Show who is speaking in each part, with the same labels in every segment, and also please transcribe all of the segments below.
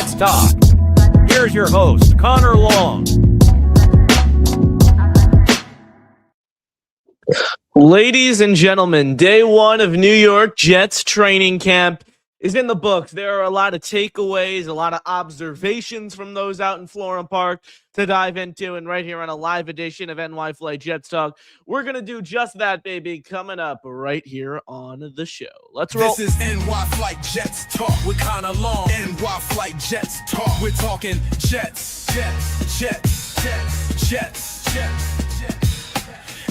Speaker 1: Jets Talk. Here's your host, Connor Long.
Speaker 2: Ladies and gentlemen, day one of New York Jets training camp is in the books. There are a lot of takeaways, a lot of observations from those out in Florham Park to dive into. And right here on a live edition of NY Flight Jets Talk, we're going to do just that, baby, coming up right here on the show. Let's roll.
Speaker 3: This is NY Flight Jets Talk with Connor Long. NY Flight Jets Talk. We're talking Jets, Jets, Jets, Jets, Jets, Jets.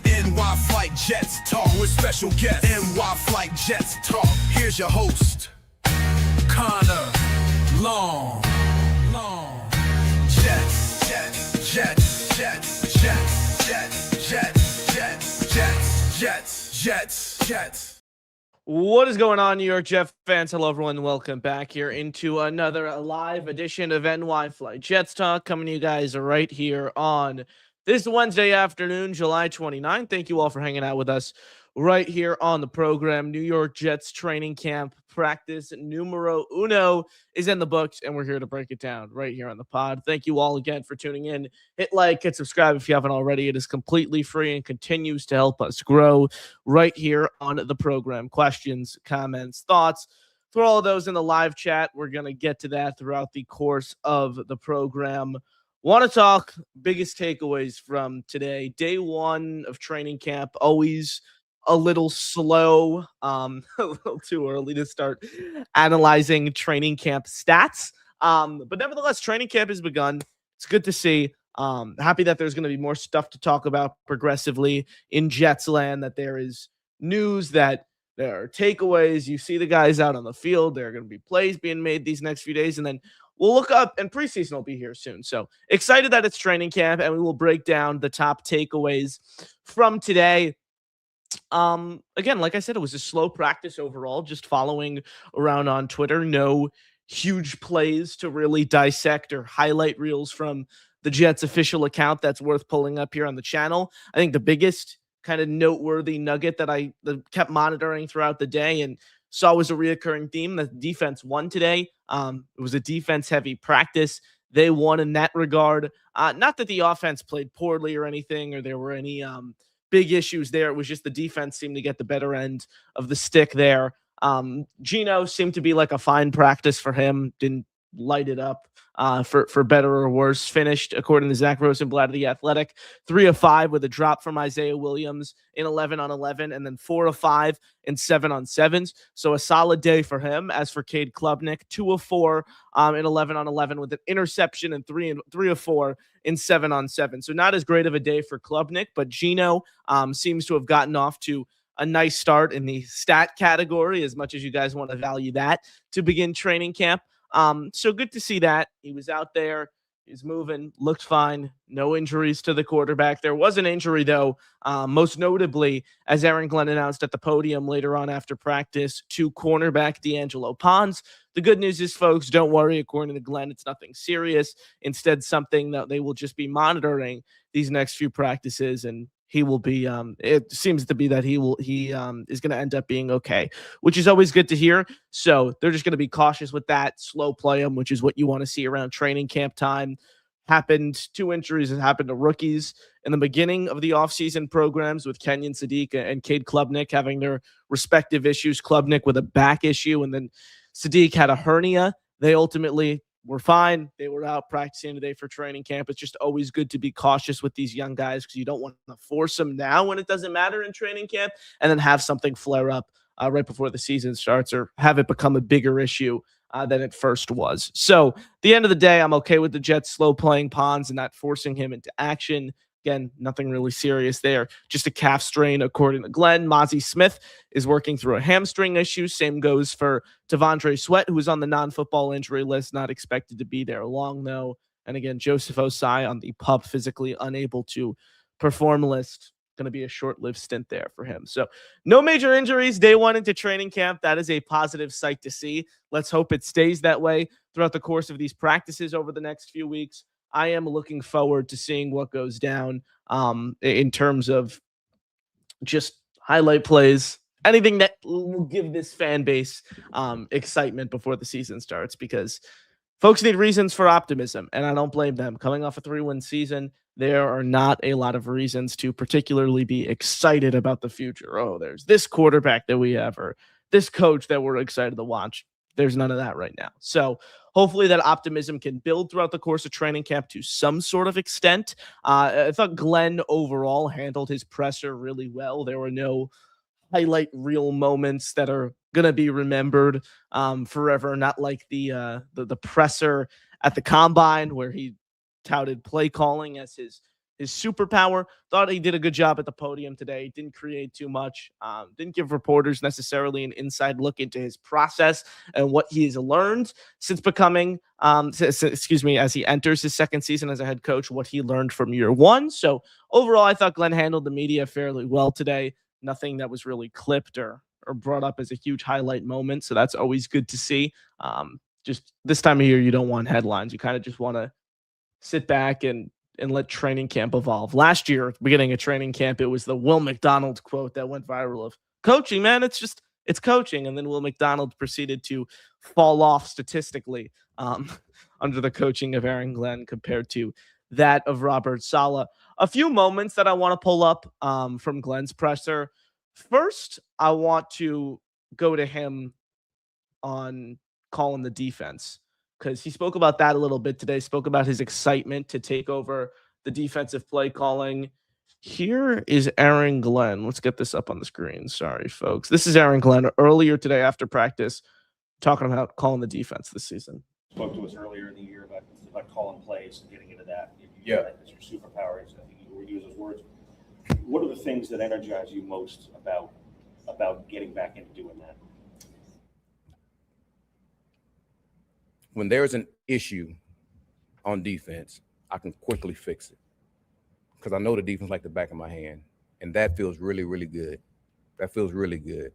Speaker 3: NY Flight Jets Talk with special guests. NY Flight Jets Talk. Here's your host, Connor Long. Jets, Jets, Jets, Jets, Jets, Jets, Jets, Jets, Jets, Jets, Jets, Jets.
Speaker 2: What is going on, New York Jet fans? Hello, everyone. Welcome back here into another live edition of NY Flight Jets Talk, coming to you guys right here on this Wednesday afternoon, July 29th. Thank you all for hanging out with us right here on the program. New York Jets training camp practice numero uno is in the books, and we're here to break it down right here on the pod. Thank you all again for tuning in. Hit like, hit subscribe if you haven't already. It is completely free and continues to help us grow right here on the program. Questions, comments, thoughts, throw all of those in the live chat. We're going to get to that throughout the course of the program. Want to talk biggest takeaways from today. Day one of training camp, always a little slow, a little too early to start analyzing training camp stats. But nevertheless, training camp has begun. It's good to see. Happy that there's going to be more stuff to talk about progressively in Jets land, that there is news, that there are takeaways. You see the guys out on the field. There are going to be plays being made these next few days, and then we'll look up, and preseason will be here soon. So excited that it's training camp, and we will break down the top takeaways from today. Again, like I said, it was a slow practice overall, just following around on Twitter. No huge plays to really dissect or highlight reels from the Jets official account that's worth pulling up here on the channel. I think the biggest kind of noteworthy nugget that I kept monitoring throughout the day and saw was a reoccurring theme. The defense won today. It was a defense-heavy practice. They won in that regard. Not that the offense played poorly or anything, or there were any big issues there. It was just the defense seemed to get the better end of the stick there. Geno seemed to be like a fine practice for him. Didn't light it up for better or worse. Finished, according to Zach Rosenblatt of The Athletic, 3 of 5 with a drop from Isaiah Williams in 11 on 11, and then 4 of 5 in 7 on 7s. So a solid day for him. As for Cade Klubnik, 2 of 4 in 11 on 11 with an interception, and 3 of 4 in 7 on 7. So not as great of a day for Klubnik, but Geno seems to have gotten off to a nice start in the stat category, as much as you guys want to value that to begin training camp. So good to see that. He was out there, he's moving, looked fine, no injuries to the quarterback. There was an injury, though, most notably, as Aaron Glenn announced at the podium later on after practice, to cornerback D'Angelo Pons. The good news is, folks, don't worry. According to Glenn, it's nothing serious. Instead, something that they will just be monitoring these next few practices, and he will be, it seems to be that he is going to end up being okay, which is always good to hear. So they're just going to be cautious with that, slow play him, which is what you want to see around training camp time. Two injuries that happened to rookies in the beginning of the offseason programs, with Kenyon Sadiq and Cade Klubnik having their respective issues. Klubnik with a back issue, and then Sadiq had a hernia. They ultimately were fine. They were out practicing today for training camp. It's just always good to be cautious with these young guys, because you don't want to force them now when it doesn't matter in training camp, and then have something flare up right before the season starts, or have it become a bigger issue than it first was. So at the end of the day, I'm okay with the Jets slow playing Pons and not forcing him into action. Again, nothing really serious there. Just a calf strain, according to Glenn. Mozzie Smith is working through a hamstring issue. Same goes for T'Vondre Sweat, who is on the non-football injury list, not expected to be there long, though. And again, Joseph Osai on the PUP physically unable to perform list. Going to be a short-lived stint there for him. So no major injuries day one into training camp. That is a positive sight to see. Let's hope it stays that way throughout the course of these practices over the next few weeks. I am looking forward to seeing what goes down in terms of just highlight plays, anything that will give this fan base excitement before the season starts, because Folks need reasons for optimism, and I don't blame them. Coming off a 3-win season, there are not a lot of reasons to particularly be excited about the future. Oh, there's this quarterback that we have, or this coach that we're excited to watch. There's none of that right now. So hopefully that optimism can build throughout the course of training camp to some sort of extent. I thought Glenn overall handled his presser really well. There were no highlight reel moments that are gonna be remembered forever. Not like the presser at the combine where he touted play calling as his superpower. Thought he did a good job at the podium today. Didn't create too much. Didn't give reporters necessarily an inside look into his process and what he has learned since becoming, as he enters his second season as a head coach, what he learned from year one. So overall, I thought Glenn handled the media fairly well today. Nothing that was really clipped or brought up as a huge highlight moment. So that's always good to see. Just this time of year, you don't want headlines. You kind of just want to sit back and let training camp evolve. Last year, beginning of training camp, it was the Will McDonald quote that went viral of coaching, man. It's coaching. And then Will McDonald proceeded to fall off statistically under the coaching of Aaron Glenn compared to that of Robert Saleh. A few moments that I want to pull up from Glenn's presser. First, I want to go to him on calling the defense, because he spoke about that a little bit today, spoke about his excitement to take over the defensive play calling. Here is Aaron Glenn. Let's get this up on the screen. Sorry, folks. This is Aaron Glenn earlier today after practice talking about calling the defense this season.
Speaker 4: Spoke to us earlier in the year about calling plays and getting into that.
Speaker 5: Yeah.
Speaker 4: That's your superpower. I think you use those words. What are the things that energize you most about getting back into doing that?
Speaker 5: When there's an issue on defense, I can quickly fix it because I know the defense like the back of my hand, and that feels really, really good. That feels really good.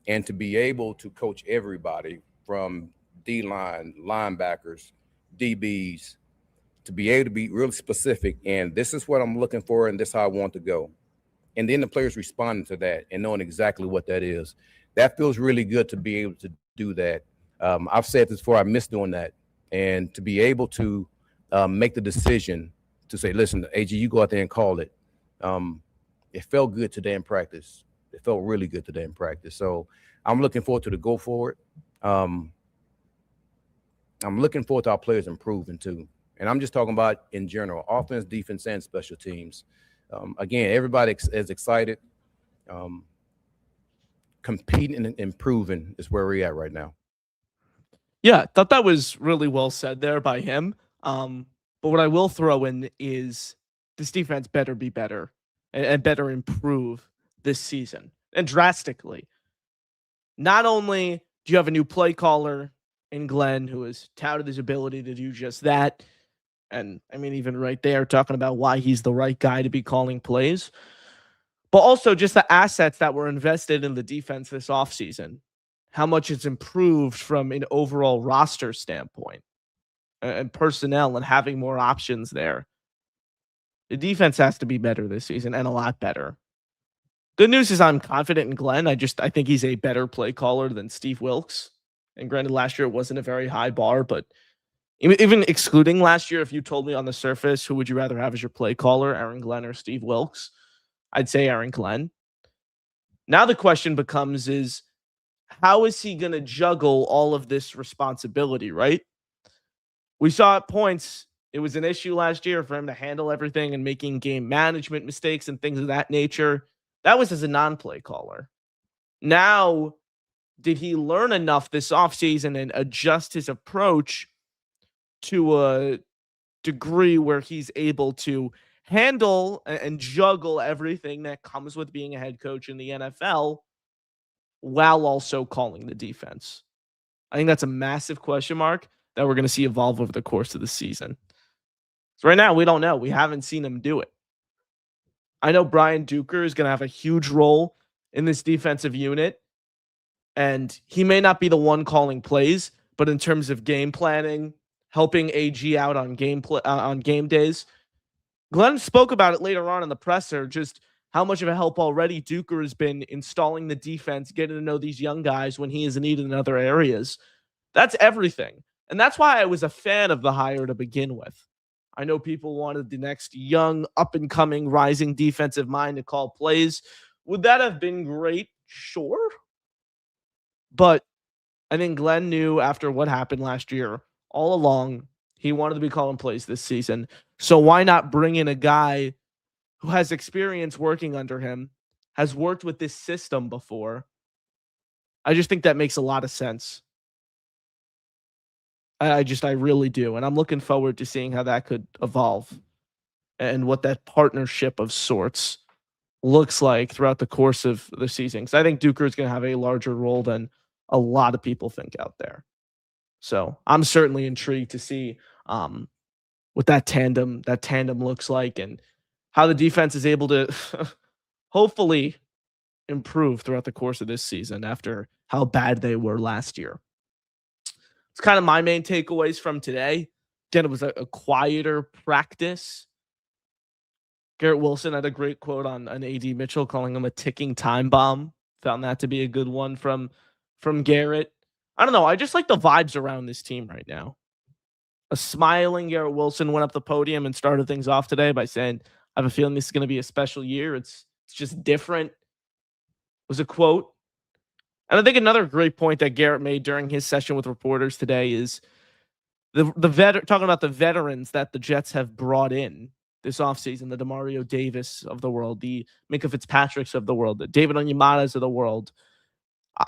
Speaker 5: And to be able to coach everybody from D-line, linebackers, DBs, to be able to be really specific, and this is what I'm looking for, and this is how I want to go. And then the players responding to that and knowing exactly what that is. That feels really good to be able to do that. I've said this before, I miss doing that. And to be able to make the decision to say, listen, AG, you go out there and call it. It felt good today in practice. It felt really good today in practice. So I'm looking forward to the go forward. I'm looking forward to our players improving too. And I'm just talking about in general, offense, defense, and special teams. Again, everybody is excited. Competing and improving is where we're at right now.
Speaker 2: Yeah, I thought that was really well said there by him. But what I will throw in is this defense better be better and better improve this season, and drastically. Not only do you have a new play caller in Glenn who has touted his ability to do just that, and I mean, even right there, talking about why he's the right guy to be calling plays, but also just the assets that were invested in the defense this offseason, how much it's improved from an overall roster standpoint and personnel and having more options there. The defense has to be better this season, and a lot better. Good news is I'm confident in Glenn. I think he's a better play caller than Steve Wilkes. And granted, last year it wasn't a very high bar, but even excluding last year, if you told me on the surface, who would you rather have as your play caller, Aaron Glenn or Steve Wilkes? I'd say Aaron Glenn. Now the question becomes is, how is he going to juggle all of this responsibility, right? We saw at points it was an issue last year for him to handle everything and making game management mistakes and things of that nature. That was as a non-play caller. Now, did he learn enough this offseason and adjust his approach to a degree where he's able to handle and juggle everything that comes with being a head coach in the NFL while also calling the defense? I think that's a massive question mark that we're going to see evolve over the course of the season. So right now, we don't know. We haven't seen him do it. I know Brian Duker is going to have a huge role in this defensive unit, and he may not be the one calling plays, but in terms of game planning, helping AG out on game days, Glenn spoke about it later on in the presser, just how much of a help already Duker has been installing the defense, getting to know these young guys when he is needed in other areas. That's everything. And that's why I was a fan of the hire to begin with. I know people wanted the next young, up-and-coming, rising defensive mind to call plays. Would that have been great? Sure. But I think Glenn knew after what happened last year, all along, he wanted to be calling plays this season. So why not bring in a guy who has experience working under him, has worked with this system before? I just think that makes a lot of sense. I really do. And I'm looking forward to seeing how that could evolve and what that partnership of sorts looks like throughout the course of the season. Because I think Duker is going to have a larger role than a lot of people think out there. So I'm certainly intrigued to see what that tandem looks like and how the defense is able to hopefully improve throughout the course of this season after how bad they were last year. It's kind of my main takeaways from today. Again, it was a quieter practice. Garrett Wilson had a great quote on AD Mitchell, calling him a ticking time bomb. Found that to be a good one from Garrett. I don't know. I just like the vibes around this team right now. A smiling Garrett Wilson went up the podium and started things off today by saying, I have a feeling this is going to be a special year. It's just different. Was a quote. And I think another great point that Garrett made during his session with reporters today is talking about the veterans that the Jets have brought in this offseason, the DeMario Davis of the world, the Minka Fitzpatricks of the world, the David Onyemadas of the world.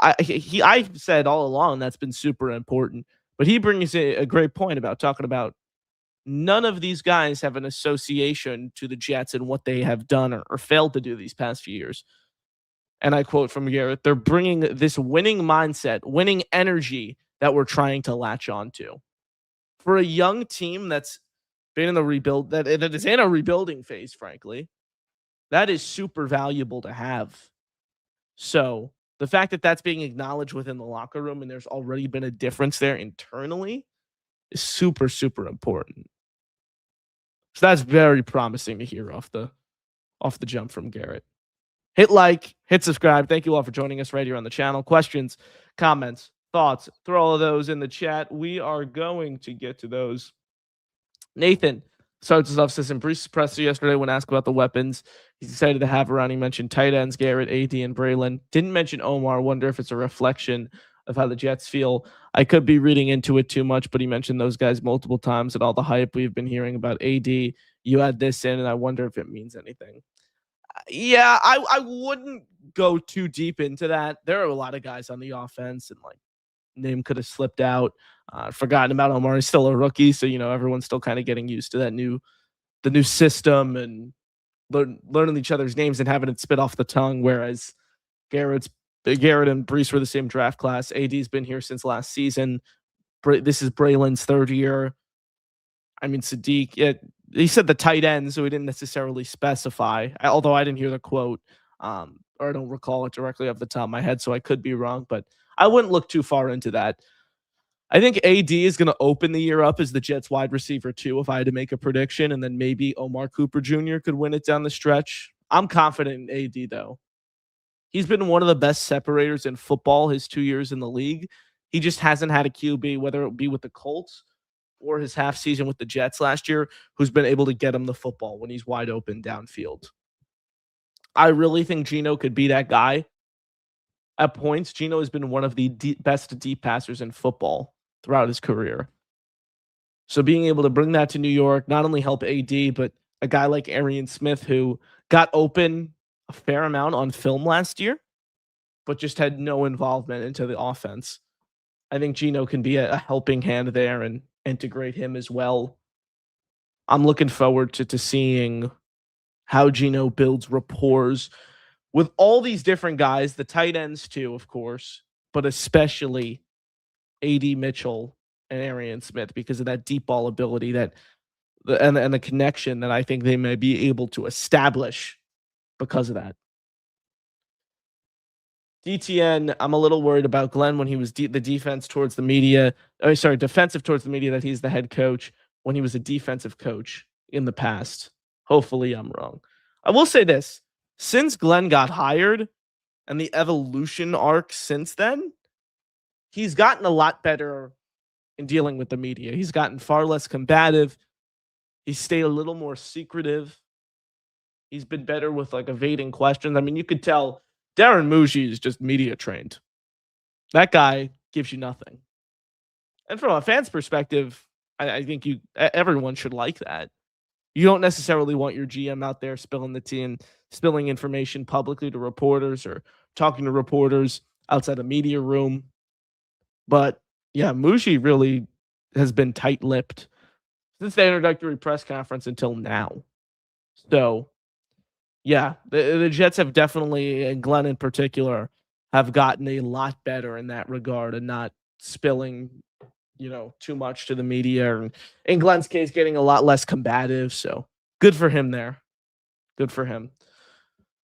Speaker 2: I've said all along that's been super important, but he brings a great point about talking about none of these guys have an association to the Jets and what they have done or failed to do these past few years. And I quote from Garrett, they're bringing this winning mindset, winning energy that we're trying to latch onto. For a young team that's been in the rebuild, that is in a rebuilding phase, frankly, that is super valuable to have. So the fact that that's being acknowledged within the locker room and there's already been a difference there internally is super, super important. So that's very promising to hear off the jump from Garrett. Hit like, hit subscribe. Thank you all for joining us right here on the channel. Questions, comments, thoughts, throw all of those in the chat. We are going to get to those. Nathan starts us off, says, Brees presser yesterday when asked about the weapons he's excited to have around. He mentioned tight ends, Garrett, AD, and Braylon. Didn't mention Omar. Wonder if it's a reflection of how the Jets feel. I could be reading into it too much, but he mentioned those guys multiple times and all the hype we've been hearing about AD. You add this in, and I wonder if it means anything. Yeah, I wouldn't go too deep into that. There are a lot of guys on the offense, and like name could have slipped out. Forgotten about Omar. He's still a rookie, so everyone's still kind of getting used to the new system and learning each other's names and having it spit off the tongue. Whereas Garrett and Brees were the same draft class. AD's been here since last season. This is Braylon's third year. I mean, Sadiq. He said the tight end, so he didn't necessarily specify, although I didn't hear the quote, or I don't recall it directly off the top of my head, so I could be wrong, but I wouldn't look too far into that. I think AD is going to open the year up as the Jets wide receiver 2, if I had to make a prediction, and then maybe Omar Cooper Jr. could win it down the stretch. I'm confident in AD, though. He's been one of the best separators in football his 2 years in the league. He just hasn't had a QB, whether it be with the Colts or his half season with the Jets last year, who's been able to get him the football when he's wide open downfield. I really think Geno could be that guy. At points, Geno has been one of the best deep passers in football throughout his career. So being able to bring that to New York, not only help AD, but a guy like Arian Smith, who got open a fair amount on film last year, but just had no involvement into the offense. I think Geno can be a helping hand there and integrate him as well. I'm looking forward to seeing how Geno builds rapport with all these different guys, the tight ends too, of course, but especially AD Mitchell and Arian Smith, because of that deep ball ability and the connection that I think they may be able to establish because of that. DTN, I'm a little worried about Glenn when he was the defense towards the media. Defensive towards the media, that he's the head coach when he was a defensive coach in the past. Hopefully I'm wrong. I will say this. Since Glenn got hired and the evolution arc since then, he's gotten a lot better in dealing with the media. He's gotten far less combative. He's stayed a little more secretive. He's been better with like evading questions. I mean, you could tell Darren Muji is just media trained. That guy gives you nothing. And from a fan's perspective, I think everyone should like that. You don't necessarily want your GM out there spilling the tea and spilling information publicly to reporters or talking to reporters outside a media room. But yeah, Muji really has been tight-lipped since the introductory press conference until now. So yeah, the Jets have definitely, and Glenn in particular, have gotten a lot better in that regard and not spilling, too much to the media. And in Glenn's case, getting a lot less combative. So good for him there. Good for him.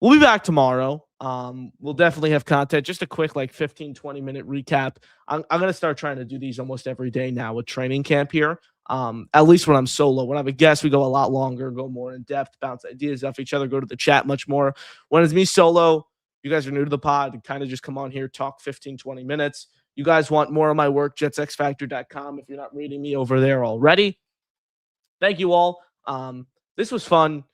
Speaker 2: We'll be back tomorrow. We'll definitely have content. Just a quick, 15, 20-minute recap. I'm going to start trying to do these almost every day now with training camp here. At least when I'm solo. When I have a guest, we go a lot longer, go more in depth, bounce ideas off each other, go to the chat much more. When it's me solo, you guys are new to the pod, kind of just come on here, talk 15, 20 minutes. You guys want more of my work, jetsxfactor.com if you're not reading me over there already. Thank you all. This was fun.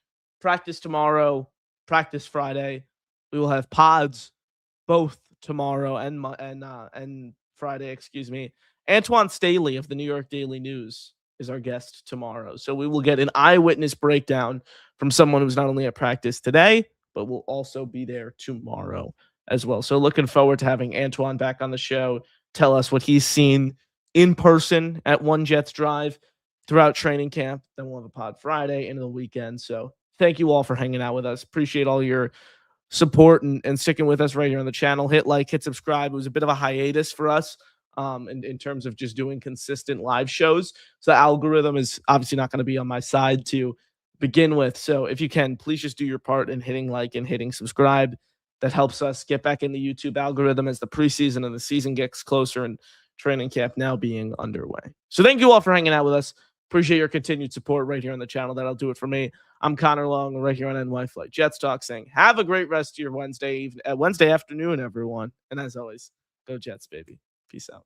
Speaker 2: Practice tomorrow, practice Friday. We will have pods both tomorrow and Friday, excuse me. Antoine Staley of the New York Daily News is our guest tomorrow. So we will get an eyewitness breakdown from someone who's not only at practice today, but will also be there tomorrow as well. So looking forward to having Antoine back on the show, tell us what he's seen in person at One Jets Drive throughout training camp. Then we'll have a pod Friday into the weekend. So thank you all for hanging out with us. Appreciate all your support and sticking with us right here on the channel. Hit like, hit subscribe. It was a bit of a hiatus for us in terms of just doing consistent live shows. So the algorithm is obviously not going to be on my side to begin with. So if you can, please just do your part in hitting like and hitting subscribe. That helps us get back in the YouTube algorithm as the preseason and the season gets closer and training camp now being underway. So thank you all for hanging out with us. Appreciate your continued support right here on the channel. That'll do it for me. I'm Connor Long right here on NY Flight Jets Talk saying have a great rest of your Wednesday afternoon, everyone. And as always, go Jets, baby. Peace out.